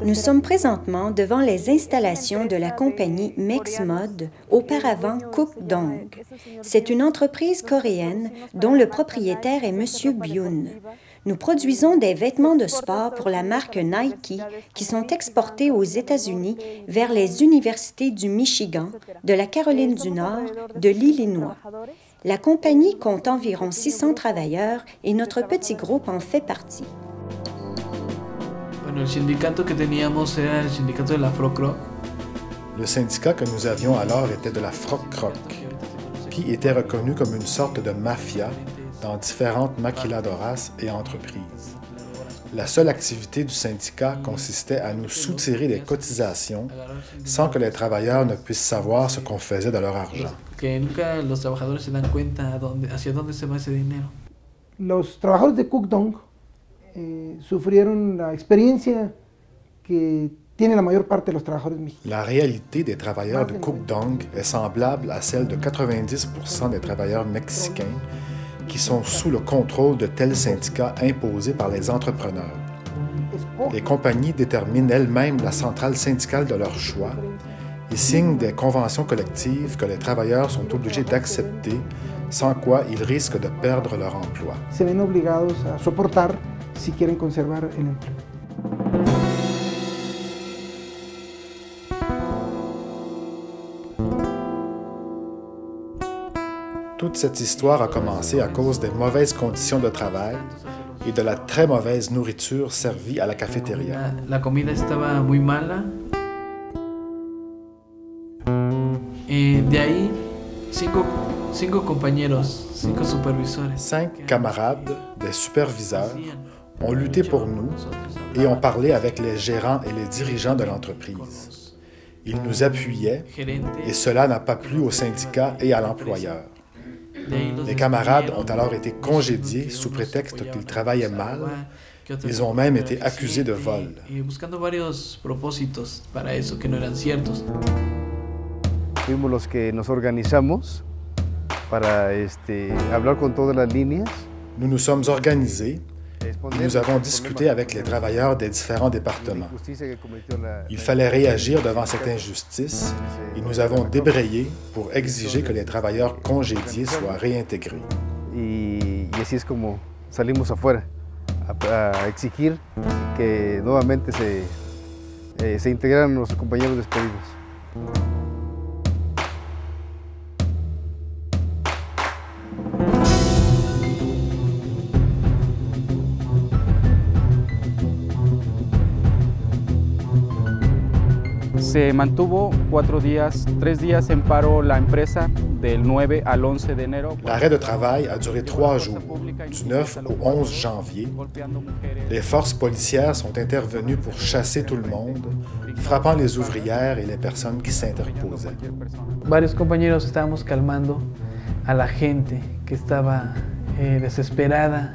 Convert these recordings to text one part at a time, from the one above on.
Nous sommes présentement devant les installations de la compagnie Mexmod, auparavant Cook Dong. C'est une entreprise coréenne dont le propriétaire est M. Byun. Nous produisons des vêtements de sport pour la marque Nike qui sont exportés aux États-Unis vers les universités du Michigan, de la Caroline du Nord, de l'Illinois. La compagnie compte environ 600 travailleurs et notre petit groupe en fait partie. Le syndicat que nous avions alors était de la Froc Croc, qui était reconnue comme une sorte de mafia dans différentes maquiladoras et entreprises. La seule activité du syndicat consistait à nous soutirer des cotisations sans que les travailleurs ne puissent savoir ce qu'on faisait de leur argent. Los trabajadores de Cook Dong sufrieron la experiencia que tiene la mayor parte de los trabajadores mexicanos. La réalité des travailleurs de Cook Dong est semblable à celle de 90% des travailleurs mexicains qui sont sous le contrôle de tels syndicats imposés par les entrepreneurs. Les compagnies déterminent elles-mêmes la centrale syndicale de leur choix et signent des conventions collectives que les travailleurs sont obligés d'accepter, sans quoi ils risquent de perdre leur emploi. Se ven obligados a soportar si quieren conservar el empleo. Toute cette histoire a commencé à cause des mauvaises conditions de travail et de la très mauvaise nourriture servie à la cafétéria. La comida estaba muy mala. De ahí, cinco compañeros, 5 supervisores. 5 camarades, des superviseurs, ont lutté pour nous et ont parlé avec les gérants et les dirigeants de l'entreprise. Ils nous appuyaient et cela n'a pas plu au syndicat et à l'employeur. Les camarades ont alors été congédiés sous prétexte qu'ils travaillaient mal. Ils ont même été accusés de vol. Fuimos los que nos organizamos para hablar con todas las líneas. Nous nous sommes organisés et nous avons discuté avec les travailleurs des différents départements. Il fallait réagir devant cette injustice et nous avons débrayé pour exiger que les travailleurs congédiés soient réintégrés. Y así es como salimos afuera a exigir que nuevamente se integraran nuestros compañeros despedidos. Se mantuvo 3 días en paro la empresa del 9 al 11 de enero. L'arrêt de travail a duré 3 jours, du 9 au 11 janvier. Les forces policières sont intervenues pour chasser tout le monde, frappant les ouvrières et les personnes qui s'interposaient. Varios compañeros estábamos calmando a la gente que estaba desesperada.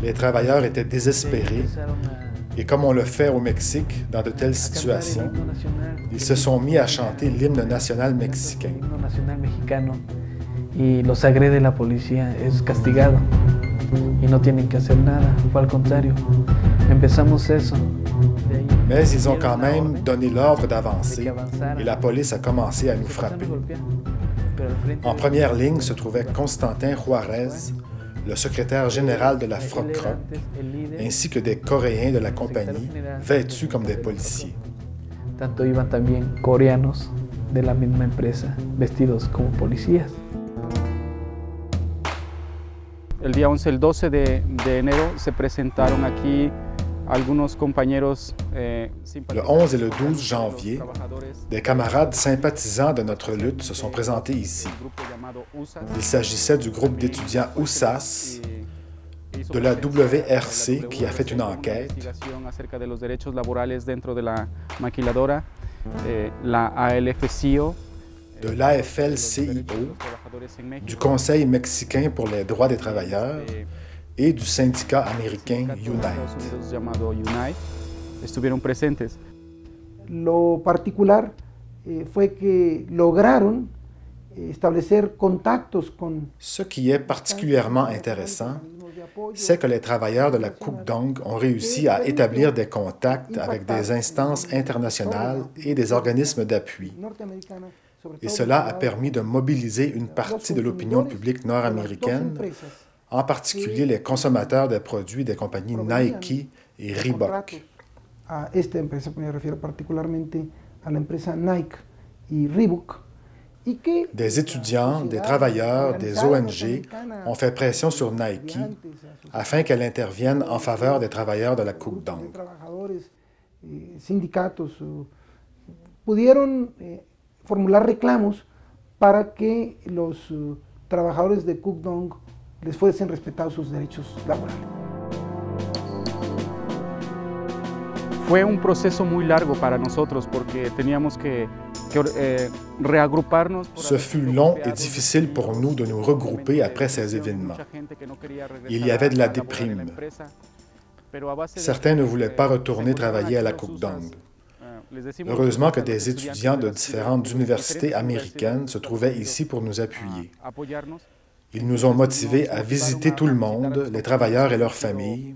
Les travailleurs étaient désespérés. Et comme on le fait au Mexique, dans de telles situations, ils se sont mis à chanter l'hymne national mexicain. Y los agrede la policía, es castigado y no tienen que hacer nada, fue al contrario. Empezamos eso. Mais ils ont quand même donné l'ordre d'avancer et la police a commencé à nous frapper. En première ligne se trouvait Constantin Juarez, le secrétaire général de la Froc Croc, ainsi que des Coréens de la compagnie, vêtus comme des policiers. Tanto iban también coreanos de la misma empresa, vestidos como policías. El día 11, el 12 de enero se presentaron aquí Le 11 et le 12 janvier, des camarades sympathisants de notre lutte se sont présentés ici. Il s'agissait du groupe d'étudiants USAS, de la WRC qui a fait une enquête, de l'AFL-CIO, du Conseil mexicain pour les droits des travailleurs et du syndicat américain Unite. Lo particular fue que lograron establecer contactos con. Ce qui est particulièrement intéressant, c'est que les travailleurs de la Cuc Dong ont réussi à établir des contacts avec des instances internationales et des organismes d'appui. Et cela a permis de mobiliser une partie de l'opinion publique nord-américaine, en particulier les consommateurs des produits des compagnies Nike et Reebok. A esta empresa, me refiero particularmente a la empresa Nike y Reebok. Des étudiants, des travailleurs, des ONG ont fait pression sur Nike afin qu'elle intervienne en faveur des travailleurs de la Cuc Dong. Sindicatos pudieron formular reclamos para que los trabajadores de Cuc Dong les fuesen respetados sus derechos laborales. Fue un proceso muy largo para nosotros porque teníamos que reagruparnos. Ce fut long et difficile pour nous de nous regrouper après ces événements. Il y avait de la déprime. Certains ne voulaient pas retourner travailler à la Cuc Dong. Heureusement que des étudiants de différentes universités américaines se trouvaient ici pour nous appuyer. Ils nous ont motivés à visiter tout le monde, les travailleurs et leurs familles,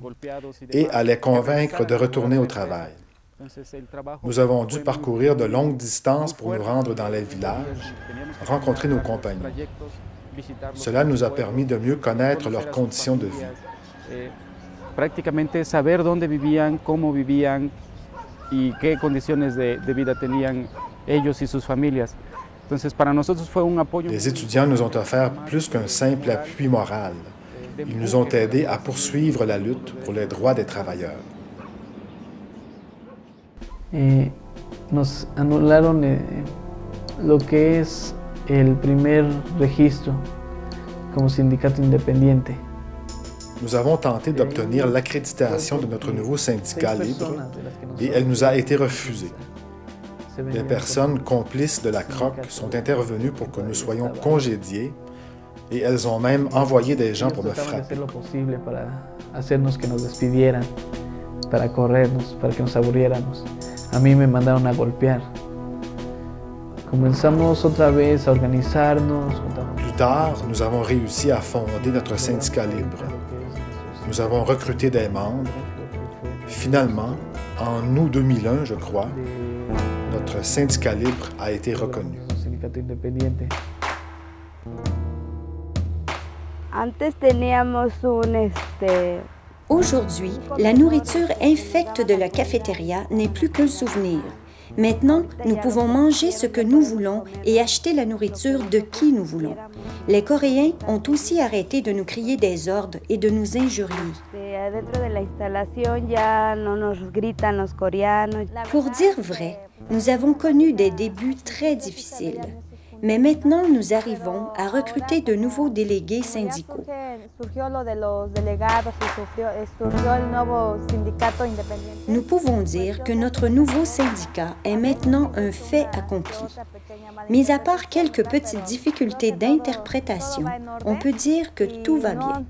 et à les convaincre de retourner au travail. Nous avons dû parcourir de longues distances pour nous rendre dans les villages, rencontrer nos compagnons. Cela nous a permis de mieux connaître leurs conditions de vie. Prácticamente saber dónde vivían, cómo vivían y qué condiciones de vida tenían ellos y sus familias. Les étudiants nous ont offert plus qu'un simple appui moral. Ils nous ont aidés à poursuivre la lutte pour les droits des travailleurs. Nos anularon lo que es el primer registro como sindicato independiente. Nous avons tenté d'obtenir l'accréditation de notre nouveau syndicat libre et elle nous a été refusée. Les personnes complices de la CROC sont intervenues pour que nous soyons congédiés et elles ont même envoyé des gens pour me frapper. Para corrernos, para que nos aburriéramos. A mí me mandaron a golpear. Comenzamos otra vez a organizarnos. Plus tard, nous avons réussi à fonder notre syndicat libre. Nous avons recruté des membres. Finalement, en août 2001, je crois, notre syndicat libre a été reconnu. Antes teníamos Aujourd'hui, la nourriture infecte de la cafétéria n'est plus qu'un souvenir. Maintenant, nous pouvons manger ce que nous voulons et acheter la nourriture de qui nous voulons. Les Coréens ont aussi arrêté de nous crier des ordres et de nous injurier. Pour dire vrai, nous avons connu des débuts très difficiles. Mais maintenant, nous arrivons à recruter de nouveaux délégués syndicaux. Nous pouvons dire que notre nouveau syndicat est maintenant un fait accompli. Mis à part quelques petites difficultés d'interprétation, on peut dire que tout va bien.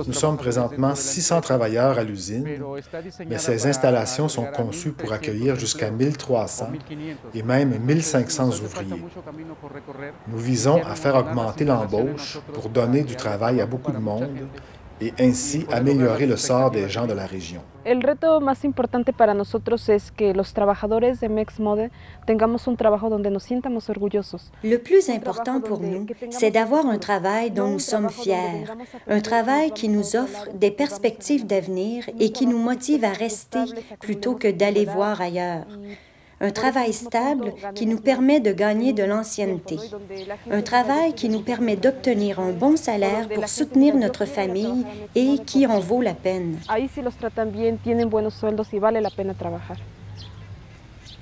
Nous sommes présentement 600 travailleurs à l'usine, mais ces installations sont conçues pour accueillir jusqu'à 1300 et même 1500 ouvriers. Nous visons à faire augmenter l'embauche pour donner du travail à beaucoup de monde et ainsi améliorer le sort des gens de la région. El reto más importante para nosotros es que los trabajadores de MEXMOD tengamos un trabajo donde nos sientamos orgullosos. Le plus important pour nous, c'est d'avoir un travail dont nous sommes fiers, un travail qui nous offre des perspectives d'avenir et qui nous motive à rester plutôt que d'aller voir ailleurs. un travail stable qui nous permet de gagner de l'ancienneté, un travail qui nous permet d'obtenir un bon salaire pour soutenir notre famille et qui en vaut la peine.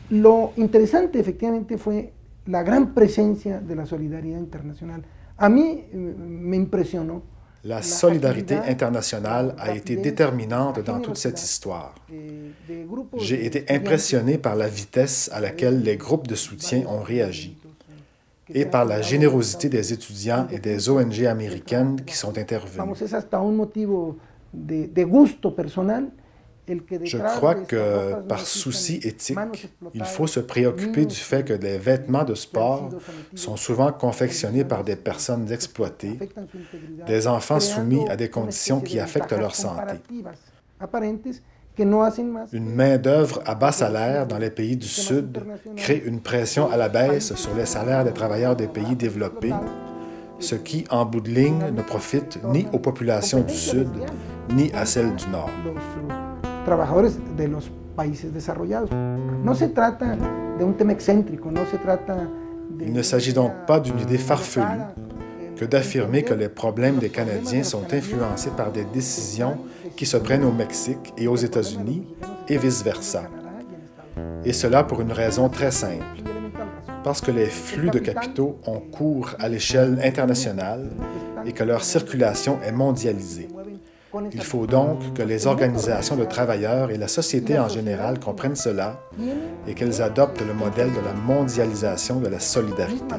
Lo interesante efectivamente fue la gran presencia de la solidaridad internacional. A mí me impresionó. La solidarité internationale a été déterminante dans toute cette histoire. J'ai été impressionné par la vitesse à laquelle les groupes de soutien ont réagi et par la générosité des étudiants et des ONG américaines qui sont intervenus. Je crois que, par souci éthique, il faut se préoccuper du fait que les vêtements de sport sont souvent confectionnés par des personnes exploitées, des enfants soumis à des conditions qui affectent leur santé. Une main-d'œuvre à bas salaire dans les pays du Sud crée une pression à la baisse sur les salaires des travailleurs des pays développés, ce qui, en bout de ligne, ne profite ni aux populations du Sud, ni à celles du Nord. Trabajadores de los países desarrollados. No se trata de un tema excéntrico, no se trata de... Il ne s'agit donc pas d'une idée farfelue que d'affirmer que les problèmes des Canadiens sont influencés par des décisions qui se prennent au Mexique et aux États-Unis et vice-versa. Et cela pour une raison très simple, parce que les flux de capitaux ont cours à l'échelle internationale et que leur circulation est mondialisée. Il faut donc que les organisations de travailleurs et la société en général comprennent cela et qu'elles adoptent le modèle de la mondialisation de la solidarité.